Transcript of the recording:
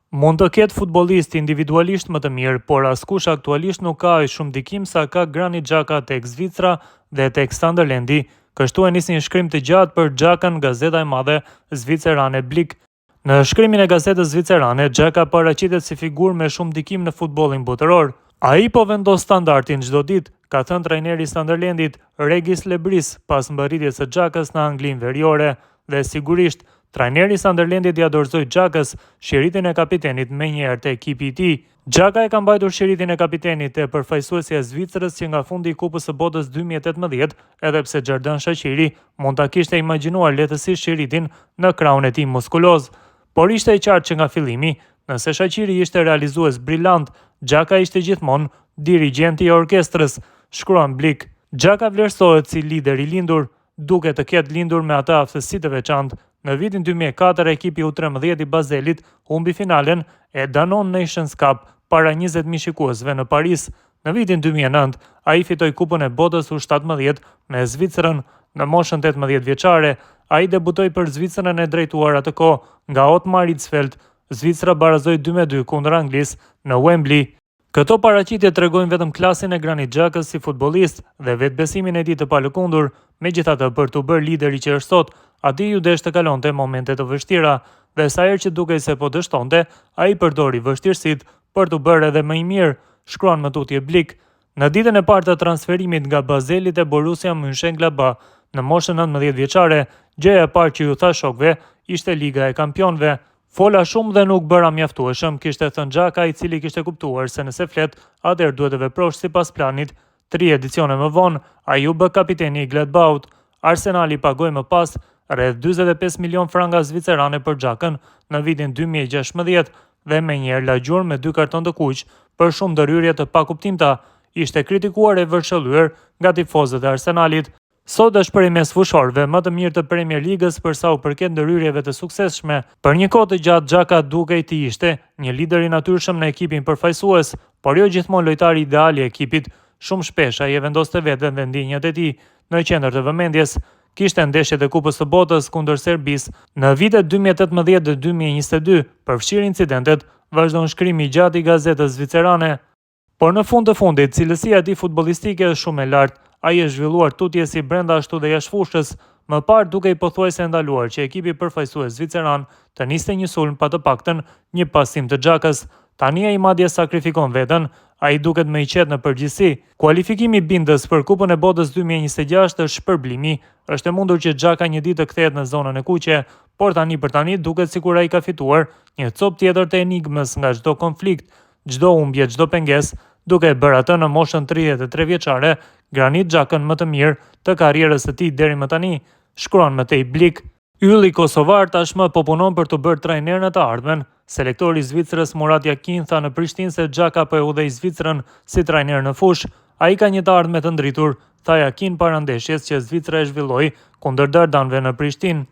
Mund të ketë futbollist individualisht më të mirë, por askush aktualisht nuk ka aq shumë dikim sa ka Granit Xhaka tek Zvicra dhe tek Sunderlandi. Kështu e nisi një shkrim të gjatë për Xhakan gazeta e madhe zvicerane Blick. Në shkrimin e gazetës zvicerane, Xhaka paraqitet si figurë me shumë dikim në futbollin botëror. Ai po vendos standardin çdo ditë, ka thënë trajneri i Sunderlandit Regis Lebris pas mbërritjes së Xhakës në Anglinë Veriore, dhe sigurisht trajneri i Sunderlandit ja dorëzoi Xhakës shiritin e kapitenit menjëherë te ekipi i tij. Xhaka e ka mbajtur shiritin e kapitenit te përfaqësuesja e Zvicrës që nga fundi i Kupës së Botës 2018, edhe pse Xherdan Shaqiri mund ta kishte imagjinuar lehtësisht shiritin në krahun e tij muskuloz. Por ishte e qartë që nga fillimi, nëse Shaqiri ishte realizues brillant, Xhaka ishte gjithmonë dirigjenti i orkestrës, shkruan Blick. Xhaka vlerësohet si lider i lindur, duke të ketë lindur me atë aftësi të veçantë. Në vitin 2004, ekipi U13 i Bazelit humbi finalen e Danone Nations Cup para 20.000 shikuesve në Paris. Në vitin 2009, ai fitoi Kupën e Botës U17 me Zvicrën. Në moshën 18 vjeçare, ai debutoi për Zvicrën e drejtuar atë kohë nga Otmar Hitzfeld. Zvicra barazoi 2-2 kundër Anglisë në Wembley. Këto paraqitje tregojnë vetëm klasin e Granit Xhakës si futbollist dhe vetbesimin e tij të palëkundur. Megjithatë, për të bërë lideri që është sot, atij ju desh të kalonte momente të vështira, dhe sa herë që dukej se po dështonte, ai përdori vështirësitë për të bërë edhe më i mirë, shkruan më tutje Blick. Në ditën e parë të transferimit nga Bazeli te Borussia Mönchengladbach, në moshën 19 vjeçare, gjëja e parë që ju tha shokëve ishte Liga e Kampionëve. Fola shumë dhe nuk bëra mjaftueshëm, kishte thënë Xhaka, i cili kishte kuptuar se nëse flet, atëherë duhet të veprosh sipas planit. 3 edicione më vonë, ai u bë kapiteni i Gladbachut. Arsenali pagoi më pas rreth 45 milion franga zvicerane për Xhakën në vitin 2016 dhe menjëherë la gjurmë me 2 karton të kuq për shumë ndërhyrje të pakuptimta. Ishte kritikuar e vërshëllyer nga tifozët e Arsenalit. Sot është prej mesfushorëve më të mirë të Premier Ligës për sa u përket ndërhyrjeve të suksesshme. Për një kohë të gjatë Xhaka dukej të ishte një lider i natyrshëm në ekipin përfaqësues, por jo gjithmonë lojtari ideal i ekipit. Shumë shpesh ai e vendoste veten dhe ndjenjat e tij në qendër të vëmendjes. Kishte ndeshjet e Kupës së Botës kundër Serbisë në vitet 2018 dhe 2022, përfshirë incidentet, vazhdon shkrimi i gjatë i gazetës zvicerane. Por në fund të fundit, cilësia e tij futbollistike është shumë e lartë. Ai është zhvilluar tutje si brenda ashtu dhe jashtë fushës. Më parë dukej pothuajse ndaluar që ekipi përfaqësues zviceran të niste një sulm pa të paktën një pasim të Xhakës. Tani ai madje sakrifikon veten, ai duket më i qetë në përgjithësi. Kualifikimi i Bindës për Kupën e Botës 2026 është shpërblimi. Është e mundur që Xhaka një ditë të kthehet në zonën e kuqe, por tani për tani duket sikur ai ka fituar një copë tjetër të enigmës nga çdo konflikt, çdo humbje, çdo pengesë, duke bërë atë në moshën 33 vjeçare, Granit Xhakën më të mirë të karrierës së tij deri më tani, shkruan më tej Blick. Ylli kosovar tashmë po punon për të bërë trajner në të ardhmen. Selektori i Zvicrës Murat Yakin tha në Prishtinë se Xhaka po e udhëhej Zvicrën si trajner në fushë. Ai ka një të ardhme të ndritur, tha Yakin para ndeshjes që Zvicra e zhvilloi kundër dardanëve në Prishtinë.